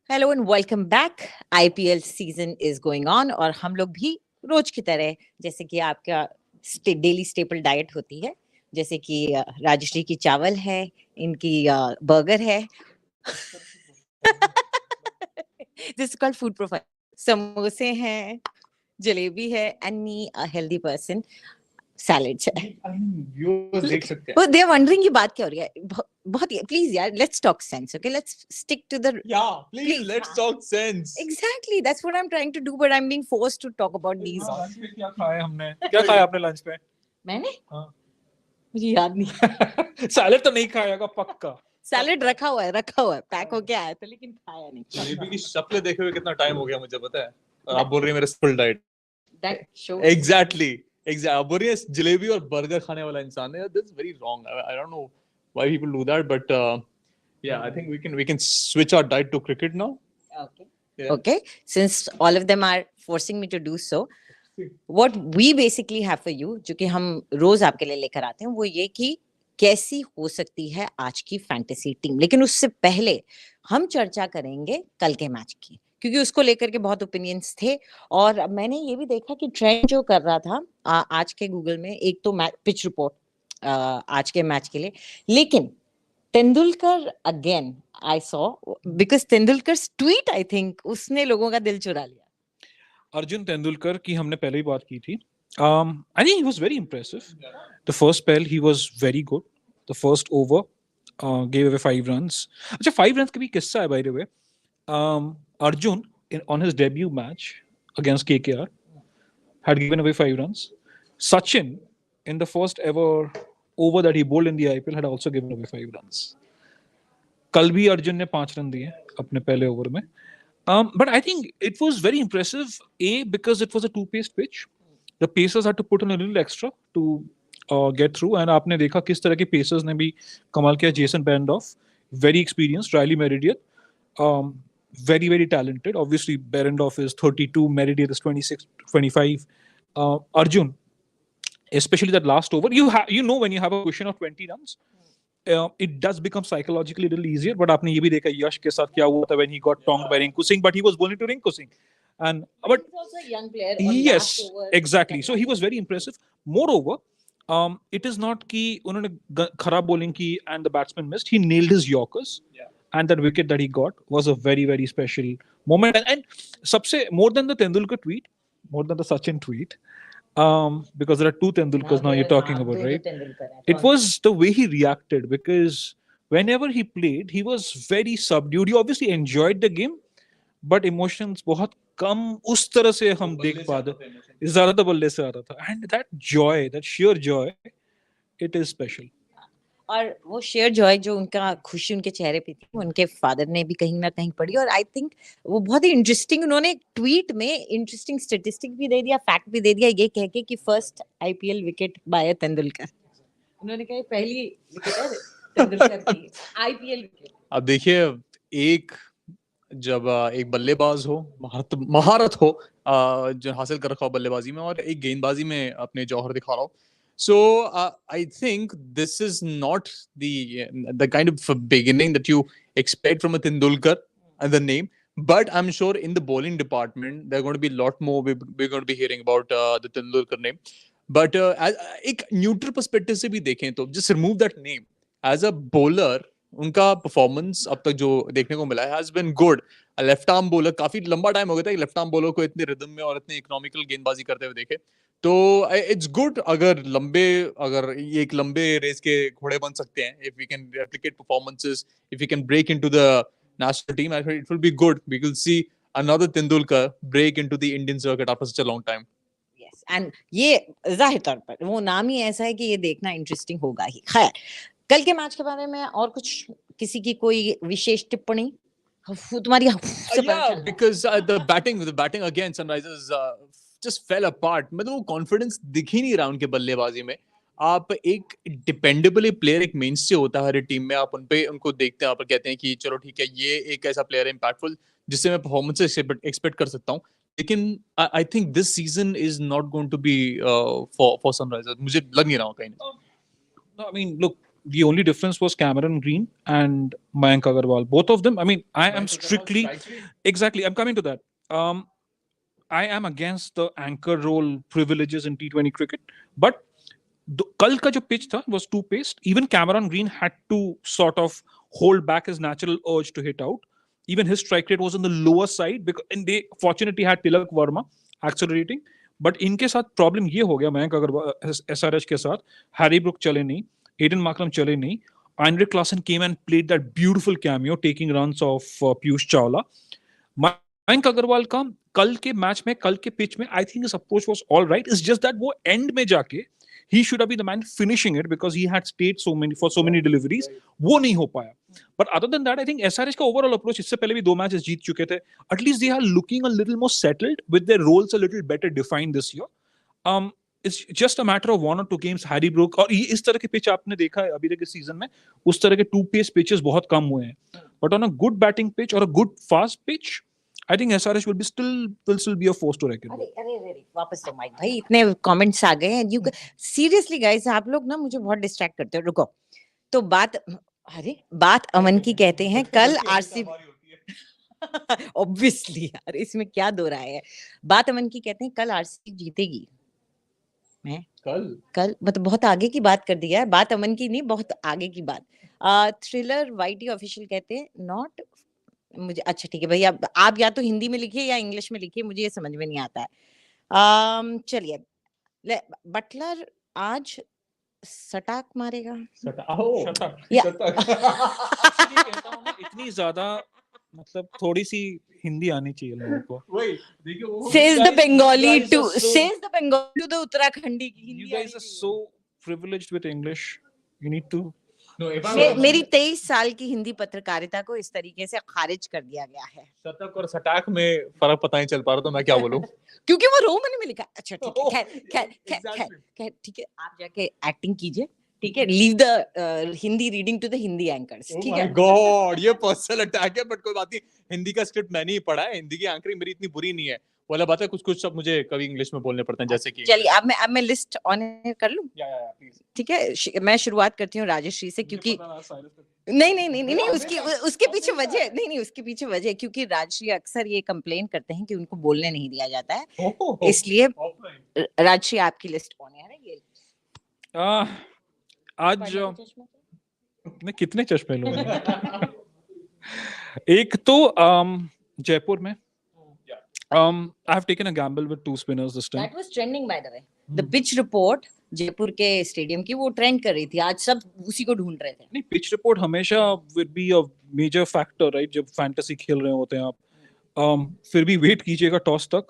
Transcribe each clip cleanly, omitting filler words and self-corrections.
Hello and welcome back. IPL season is going on और हम लोग भी रोज की तरह, जैसे कि आपका डेली स्टेपल डाइट होती है, जैसे कि राजश्री की चावल है, इनकी बर्गर है। This called food profile. समोसे हैं, जलेबी है, and me a healthy person, salads है। व्यूअर्स देख सकते हैं। वो दे आर वंडरिंग ये बात क्या हो रही है। बहुत प्लीज यार, let's talk sense, okay, let's stick to the please let's talk sense. Exactly, that's what I'm trying to do, but I'm being forced to talk about these. Lunch में क्या खाया हमने? क्या खाया आपने लंच में? मैंने हाँ। मुझे याद नहीं। सैलेड तो नहीं खाएगा पक्का। सैलेड रखा हुआ है, पैक होके आया था, लेकिन खाया नहीं। जलेबी की शक्ल देखे हुए कितना टाइम हो गया मुझे पता है, और आप बोल रही है मेरा full diet. That shows. Exactly आप बोल रही है जलेबी और बर्गर खाने वाला इंसान है। This is very wrong. I don't know why people do that, but yeah, I think we can switch our diet to cricket now. Okay. Yeah. Okay. Since all of them are forcing me to do so, what we basically have for you, जो कि हम रोज आपके लिए लेकर आते हैं, वो ये कि कैसी हो सकती है आज की फैंटेसी टीम। लेकिन उससे पहले हम चर्चा करेंगे कल के मैच की, क्योंकि उसको लेकर के बहुत ओपिनियंस थे। और मैंने ये भी देखा कि ट्रेंड जो कर रहा था आज के गूगल में, एक तो पिच रिपोर्ट आज के मैच के लिए, लेकिन Tendulkar again I saw, because Tendulkar tweet, I think उसने लोगों का दिल चुरा लिया। अर्जुन तेंदुलकर की हमने पहले ही बात की थी. I think he was very impressive. The first spell he was very good. The first over gave away 5 runs. अच्छा 5 runs का भी किस्सा है by the way. Arjun on his debut match against KKR had given away 5 runs. Sachin in the first ever over that he bowled in the IPL had also given away 5 runs. कल भी अर्जुन ने 5 run दिए अपने पहले over में. But I think it was very impressive, because it was a two-paced pitch. The pacers had to put in a little extra to get through. And आपने देखा किस तरह के pacers ने भी कमाल किया. Jason Behrendorff, very experienced. Riley Meredith, very, very talented. Obviously, Behrendorff is 32, Meredith is 26, 25. Arjun, especially that last over, you know when you have a cushion of 20 runs, it does become psychologically a little easier. But आपने ये भी देखा यश के साथ क्या हुआ था when he got tonged by Rinku Singh, but he was bowling to Rinku Singh. And but he's also a young player on yes, last over. exactly. So he was very impressive. Moreover, it is not कि उन्होंने खराब bowling की and the batsman missed. He nailed his Yorkers. Yeah. And that wicket that he got was a very, very special moment. And सबसे more than the Tendulkar tweet, more than the Sachin tweet, because there are two Tendulkars now you're talking about, right? It was the way he reacted, because whenever he played, he was very subdued. He obviously enjoyed the game, but emotions बहुत कम उस तरह से हम देख पाते. ज़्यादा बल्ले से आ रहा था. And that joy, that sheer joy, it is special. और वो शेयर जॉय जो उनका खुशी उनके चेहरे पे थी, उनके फादर ने भी कहीं ना कहीं पढ़ी। और आई थिंक वो बहुत ही इंटरेस्टिंग, उन्होंने ट्वीट में इंटरेस्टिंग स्टेटिस्टिक भी दे दिया, फैक्ट भी दे दिया, ये कह के कि first IPL wicket bye Tendulkar. उन्होंने कहा पहली विकेट है तेंदुलकर की आईपीएल विकेट। अब देखिए, जब एक बल्लेबाज हो, महारत हो जो हासिल कर रखा हो बल्लेबाजी में, और एक गेंदबाजी में अपने जौहर दिखा रहा हो, so I think this is not the kind of beginning that you expect from a Tendulkar and the name, but I'm sure in the bowling department there are going to be a lot more we're going to be hearing about the Tendulkar name. But एक neutral perspective से भी देखें तो just remove that name. As a bowler, उनका performance अब तक जो देखने को मिला है has been good. Left arm bowler, काफी लंबा टाइम हो गया था कि लेफ्ट आर्म बॉलर को इतने रिदम में और इतने इकोनॉमिकल गेंदबाजी करते हुए देखे. तो इट्स गुड अगर ये एक लंबे रेस के घोड़े बन सकते हैं. If we can replicate performances, if we can break into the national team, I think it will be good. We will see another Tendulkar break into the Indian circuit after such a long time. Yes, and ये जाहिर तौर पर वो नाम ही ऐसा है कि ये देखना इंटरेस्टिंग होगा ही. खैर, कल के मैच के बारे में और कुछ किसी की कोई विशेष टिप्पणी? तुम्हारी Yeah, because the batting against Sunrisers just fell apart. मतलब वो कॉन्फिडेंस दिख ही नहीं रहा उनके बल्लेबाजी में. आप एक डिपेंडेबल प्लेयर, एक मेनस्टे होता है हर टीम में, आप उनको देखते हैं, आप कहते हैं कि चलो ठीक है, ये एक ऐसा प्लेयर है इम्पैक्टफुल जिससे मैं परफॉर्मेंस एक्सपेक्ट कर सकता हूँ. लेकिन I think this season is not going to be for Sunrisers. मुझे लग नहीं रहा कहीं. No, I mean, look, the only difference was Cameron Green and Mayank Agarwal. Both of them. I mean, I am strictly exactly. I'm coming to that. I am against the anchor role privileges in T20 cricket, but कल का जो pitch था was too paced. Even Cameron Green had to sort of hold back his natural urge to hit out. Even his strike rate was on the lower side because and they fortunately had Tilak Verma accelerating. But इनके साथ problem ये हो गया Mayank Agarwal SRH के साथ Harry Brook चले नहीं, Aiden Markram चले नहीं. Andre Klassen came and played that beautiful cameo, taking runs of Piyush Chawla. Mayank Agarwal का कल के मैच में कल के पिच में I think his approach was all right. It's just that वो एंड में जाके he should have been the man finishing it because he had stayed so many deliveries. वो नहीं हो पाया. But other than that, I think SRH का overall approach इससे पहले भी 2 मैचेस जीत चुके थे. At least they are looking a little more settled with their roles a little better defined this year. It's just a matter of 1 or 2 games. Harry Brook और इस तरह के पिच आपने देखा है अभी तक इस सीजन में उस तरह के 2 pace pitches बहुत कम हुए हैं. But on a good batting pitch or a good fast pitch, I think SRH will still be a force to reckon with. अरे वापस तो माइक भाई इतने कमेंट्स आ गए हैं. यू सीरियसली गाइस आप लोग ना मुझे बहुत डिस्ट्रैक्ट करते हो. रुको तो बात अमन की कहते हैं कल आरसीबी ऑब्वियसली यार इसमें क्या दो राय है. बात अमन की कहते हैं कल आरसीबी जीतेगी. मैं कल मतलब बहुत आगे की बात कर दी यार. बात अमन की नहीं बहुत आगे की बात. थ्रिलर वाईटी ऑफिशियल कहते हैं नॉट मुझे अच्छा ठीक है भैया आप या तो हिंदी में लिखिए या इंग्लिश में लिखिए मुझे ये समझ में नहीं आता है. चलिए बटलर आज सटाक मारेगा. इतनी ज्यादा मतलब थोड़ी सी हिंदी आनी चाहिए लोगों को. Says the Bengali to the Uttarakhandi की Hindi. You guys are so privileged with English. You need to. मेरी 23 साल की हिंदी पत्रकारिता को इस तरीके से खारिज कर दिया गया है. शतक और सटाक में फर्क पता नहीं चल पा रहा तो मैं क्या बोलूं. क्योंकि वो रोमन में लिखा है. अच्छा ठीक है खैर ठीक है आप जाके एक्टिंग कीजिए. ठीक है leave the Hindi reading to the Hindi anchors. ठीक है गॉड ये पर्सनल अटैक है बट कोई बात नहीं. हिंदी का स्क्रिप्ट मैंने ही पढ़ा है. हिंदी की एंकरिंग मेरी इतनी बुरी नहीं है. वाला बात है कुछ सब मुझे कभी इंग्लिश में बोलने पड़ते हैं जैसे कि. चलिए अब मैं लिस्ट ऑन कर लूं. प्लीज. ठीक है मैं शुरुआत करती हूँ राजश्री से क्योंकि नहीं उसके पीछे वजह नहीं उसके पीछे वजह क्योंकि राजश्री अक्सर ये कंप्लेन करते हैं कि उनको बोलने नहीं दिया जाता है. इसलिए राजश्री आपकी लिस्ट ऑन है ये. आज मैं कितने चश्मे लूंगा. एक तो जयपुर में I have taken a gamble with 2 spinners this time. That was trending by the way. The pitch report Jaipur के स्टेडियम की वो ट्रेंड कर रही थी. आज सब उसी को ढूंढ रहे थे. नहीं पिच रिपोर्ट हमेशा would be a major factor right जब फैंटेसी खेल रहे होते हैं आप. फिर भी वेट कीजिएगा टॉस तक.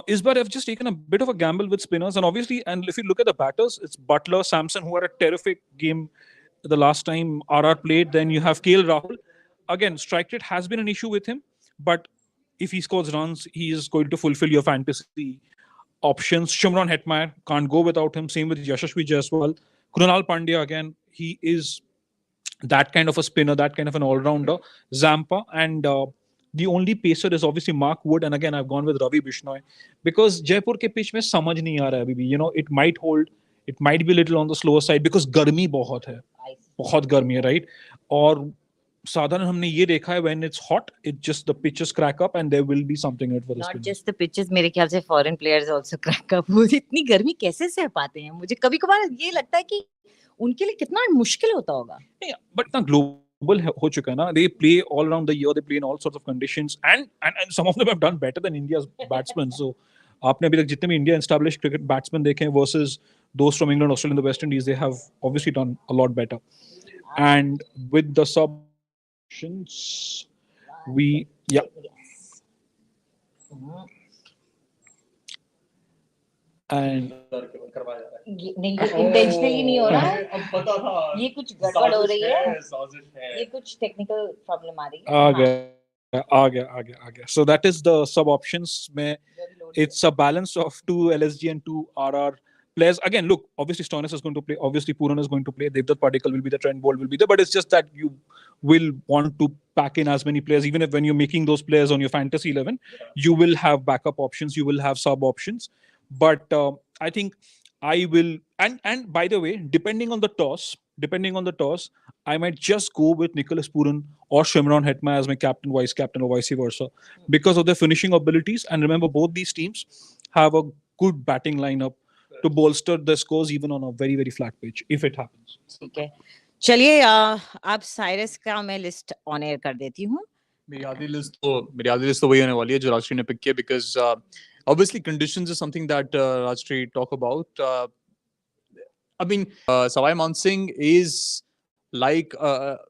इस बार I've just taken a bit of a gamble with spinners and obviously and if you look at the batters it's Butler, Samson who had a terrific game the last time RR played. Then you have KL Rahul. Again strike rate has been an issue with him but if he scores runs, he is going to fulfill your fantasy options. Shimron Hetmeyer, can't go without him. Same with Yashasvi Jaiswal. Krunal Pandya, again, he is that kind of a spinner, that kind of an all-rounder. Zampa, and the only pacer is obviously Mark Wood. And again, I've gone with Ravi Bishnoi. Because Jaipur ke pitch mein samajh nahi aa raha hai abhi. You know, it might hold, it might be a little on the slower side because garmi bahut hai. Bahut garmi hai, right? और साधारण हमने ये देखा है when it's hot it just the pitches crack up and there will be something in it for the not just the pitches मेरे ख्याल से foreign players also crack up. वो इतनी गर्मी कैसे सह पाते हैं मुझे कभी-कभार ये लगता है कि उनके लिए कितना मुश्किल होता होगा. but ना global हो चुका है ना. they play all around the year, they play in all sorts of conditions and some of them have done better than India's batsmen. So आपने अभी तक जितने भी India established cricket batsmen देखे हैं versus those from England, Australia and the West Indies, they have obviously done a lot better. And with the sub we and नहीं intentionally नहीं हो रहा है. अब पता था ये कुछ गड़बड़ हो रही है. ये कुछ टेक्निकल प्रॉब्लम आ रही है. आ गया. So that is the sub options में it's a balance of 2 LSG and 2 RR players. Again, look, obviously Stoinis is going to play, obviously Pooran is going to play, Devdutt Padikkal will be there, Trent Bolt will be there, but it's just that you will want to pack in as many players, even if when you're making those players on your fantasy 11, you will have backup options, you will have sub options. But I think I will, and by the way, depending on the toss, depending on the toss, I might just go with Nicholas Puran or Shimron Hetma as my captain, vice captain, or vice versa, because of their finishing abilities. And remember, both these teams have a good batting lineup to bolster the scores even on a very, very flat pitch, if it happens. ठीक है, चलिए अब Cyrus का मैं list on air कर देती हूँ. मेरी आधी लिस्ट तो वही होने वाली है जो राजश्री ने पिक किया, because obviously conditions is something that Rajshri talk about. I mean, Savai Mansingh is like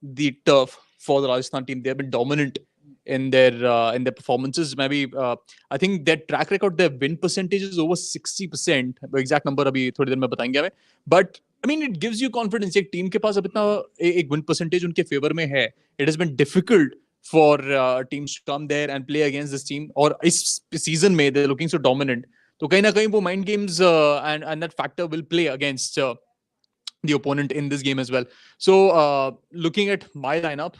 the turf for the Rajasthan team. They have been dominant in their performances. Maybe I think their track record, their win percentage is over 60%. Exact number अभी थोड़ी देर में बताएंगे हमें. But I mean, it gives you confidence. एक team के पास अब इतना एक win percentage उनके favor में है. It has been difficult for teams to come there and play against this team. और इस season में they're looking so dominant. तो कहीं ना कहीं वो mind games and that factor will play against the opponent in this game as well. So looking at my lineup,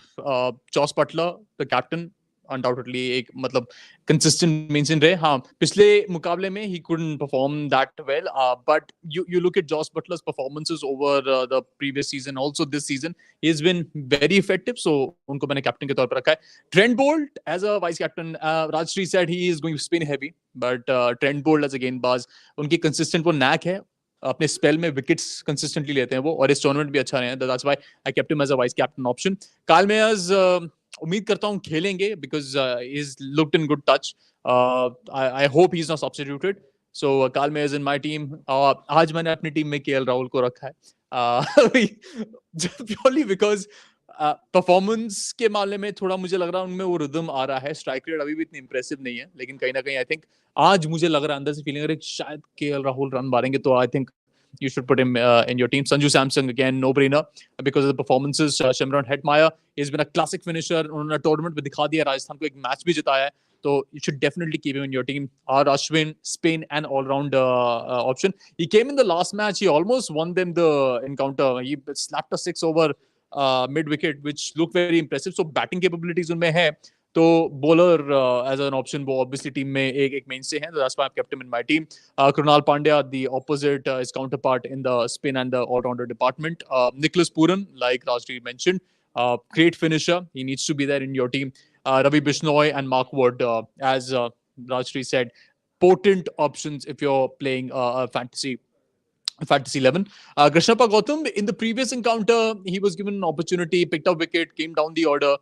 Joss Butler, the captain, undoubtedly एक मतलब consistent mention रहे. हाँ, पिछले मुकाबले में he couldn't perform that well, but you look at Joss Butler's performances over the previous season, also this season, he has been very effective. So उनको मैंने captain के तौर पर रखा है. Trent Bolt as a vice captain, Rajshri said he is going to spin heavy, but Trent Bolt as a गेंदबाज, उनकी consistent वो knack है. अपने स्पेल में विकेट्स कंसिस्टेंटली लेते हैं वो, और इस टूर्नामेंट भी अच्छा रहे हैं. That's why I kept him as a vice captain option. Kyle Mayers उम्मीद करता हूं खेलेंगे, because he is looked in good touch. I hope he is not substituted. So Kyle Mayers in my team. आज मैंने अपनी team में KL Rahul को रखा है, प्योरली बिकॉज परफॉर्मेंस के मामले में थोड़ा मुझे लग रहा है उनमें वो रिदम आ रहा है. स्ट्राइक रेट अभी भी इतनी इंप्रेसिव नहीं है, लेकिन कहीं ना कहीं आई थिंक आज मुझे लग रहा है अंदर से फीलिंग है शायद केएल राहुल रन मारेंगे. तो I think you should put him in your team. Sanju Samson, again, no-brainer because of the performances. Shimron Hetmyer, he's been a classic finisher. उन्होंने tournament में दिखा दिया, राजस्थान को एक मैच भी जिताया है. So you should definitely keep him in your team. Ashwin, Spain, and all-round option. He came in the last match. He almost won them the encounter. He slapped a six over mid-wicket, which looked very impressive. So batting capabilities उनमें है. तो bowler as an option वो obviously team में एक mainstay है. That's why I've kept him in my team. Krunal Pandya, the opposite, his counterpart in the spin and the all-rounder department. Nicholas Puran, like Rajshri mentioned, great finisher. He needs to be there in your team. Ravi Bishnoi and Mark Wood, as Rajshri said, potent options if you're playing fantasy 11. Krishnappa Gautam, in the previous encounter, he was given an opportunity, picked up wicket, came down the order.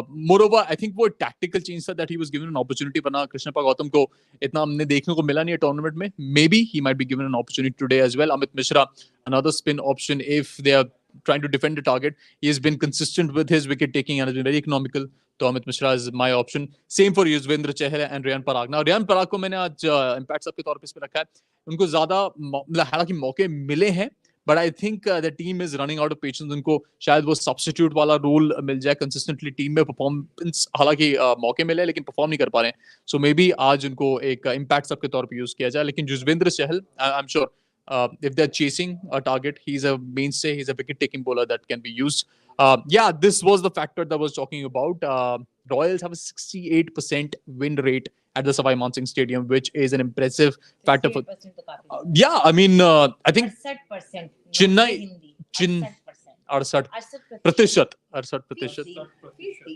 Moreover, I think वो tactical change था that he was given an opportunity. बना कृष्णप्पा गौतम को इतना हमने देखने को मिला नहीं है टूर्नामेंट में. Maybe he might be given an opportunity today as well. Amit Mishra, another spin option if they are trying to defend the target. He has been consistent with his wicket taking and has been very economical. तो Amit Mishra is my option. Same for Yuzvendra Chahal and Ryan Parag. Now Ryan Parag को मैंने आज impact sub के तौर पे इस पे रखा है. उनको ज़्यादा हालांकि मौके मिले हैं, but I think the team is running out of patience. उनको शायद वो substitute वाला role मिल जाए consistently. टीम में performance हालांकि मौके मिले लेकिन perform नहीं कर पा रहे हैं. So maybe आज उनको एक impact सब के तौर पे use किया जाए. लेकिन Yuzvendra Chahal, I'm sure if they're chasing a target, he's a mainstay. He's a wicket-taking bowler that can be used. Yeah, this was the factor that I was talking about. Royals have a 68% win rate at the Savai Mansingh Stadium, which is an impressive factor for. Yeah, I mean, I think 68% Chennai, 68%.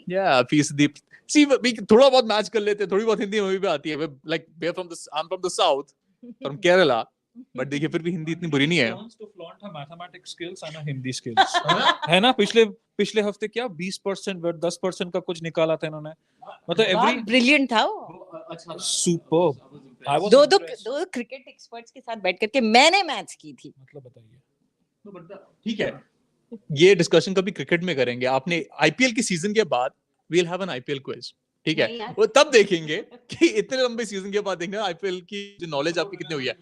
Yeah, फीसदी. See, we थोड़ा बहुत match कर लेते हैं, थोड़ी बहुत हिंदी हमें भी आती है. Like I'm from the south, from Kerala. But देखिए फिर भी हिंदी इतनी बुरी नहीं है. To flaunt her mathematics skills and her Hindi skills. है ना, पिछले हफ्ते क्या 20% 10% का कुछ निकाला था इन्होंने. मतलब every ब्रिलियंट था वो. superb. दो क्रिकेट एक्सपर्ट्स के साथ बैठ करके मैंने मैच की थी. मतलब बताइए. ठीक है, ये डिस्कशन कभी क्रिकेट में करेंगे. आपने आईपीएल की सीजन के बाद we'll have an IPL quiz. ठीक है, वो तब देखेंगे कि इतने लंबे सीजन के बाद देखेंगे आईपीएल की जो नॉलेज आपकी कितनी हुई है.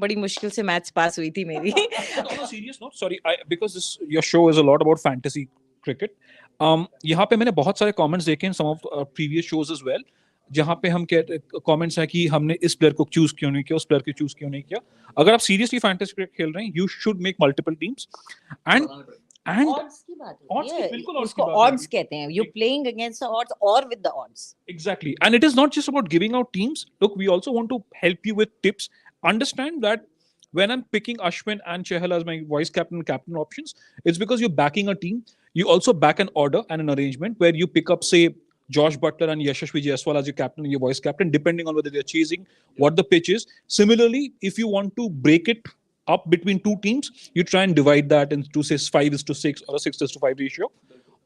बड़ी मुश्किल से मैच पास हुई थी मेरी. No, serious note. Sorry, because your show is a lot about fantasy cricket. यहाँ पे मैंने बहुत सारे comments देखे in some of previous shows as well, जहाँ पे हम comments है कि हमने इस player को choose क्यों नहीं किया, उस player को choose क्यों नहीं किया. अगर आप seriously fantasy cricket खेल रहे हैं, you should make multiple teams. And odds की बात होती है. बिल्कुल उसको odds कहते हैं. You're playing against the odds or with the odds. Exactly. And it is not just about giving out teams. Look, we also want to help you with tips. Understand that when I'm picking Ashwin and Chahal as my vice captain and captain options, it's because you're backing a team. You also back an order and an arrangement where you pick up, say, Josh Butler and Yashasvi Jaiswal as your captain and your vice captain, depending on whether they're chasing, what the pitch is. Similarly, if you want to break it up between two teams, you try and divide that into, say, 5:6 or a 6:5 ratio,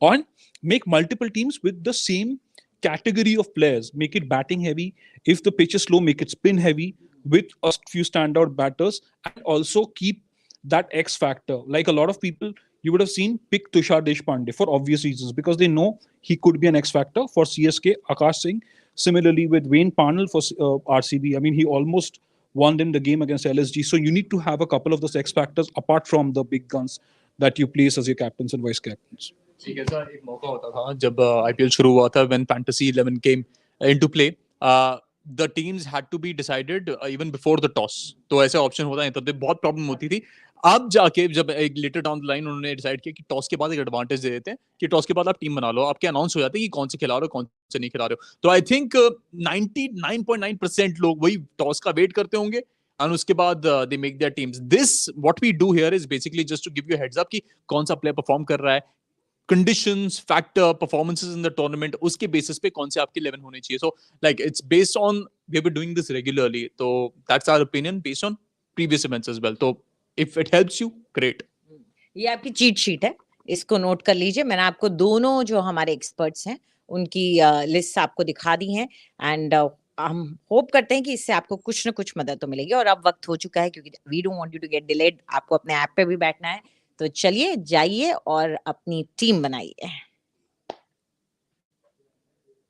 on make multiple teams with the same category of players. Make it batting heavy. If the pitch is slow, make it spin heavy with a few standout batters, and also keep that X factor. Like a lot of people you would have seen pick Tushar Deshpande for obvious reasons because they know he could be an X factor for CSK. Akash Singh, similarly with Wayne Parnell for RCB. I mean, he almost won them the game against LSG. So you need to have a couple of those X factors apart from the big guns that you place as your captains and vice captains. एक ऐसा एक मौका होता था जब IPL शुरू हुआ था when Fantasy 11 came into play. The teams had to be decided even before the toss. तो ऐसे ऑप्शन होता है तो बहुत प्रॉब्लम होती थी. अब जाके जब एक लेटर डाउन द लाइन उन्होंने डिसाइड किया कि टॉस के बाद एक एडवांटेज दे देते हैं कि टॉस के बाद आप टीम बना लो, आपके अनाउंस हो जाते हैं कि कौन से खिला रहे हो कौन से नहीं खिला रहे हो. तो आई थिंक 99.9% लोग वही टॉस का वेट करते होंगे and उसके बाद they make their teams. This what we do here is basically just to give you a heads up कि कौन सा प्लेयर परफॉर्म कर रहा है, conditions, factor, performances in the tournament, उसके basis पे कौन से आपके 11 होने चाहिए. So like it's based on, we have been doing this regularly. So that's our opinion based on previous events as well. So if it helps you, great. ये आपकी cheat sheet है, इसको नोट कर लीजिए. मैंने आपको दोनों जो हमारे एक्सपर्ट्स हैं उनकी लिस्ट आपको दिखा दी है एंड हम होप करते हैं कि इससे आपको कुछ ना कुछ मदद तो मिलेगी. और अब वक्त हो चुका है क्योंकि we don't want you to get delayed. आपको अपने ऐप पे भी बैठना है, तो चलिए जाइए और अपनी टीम बनाइए.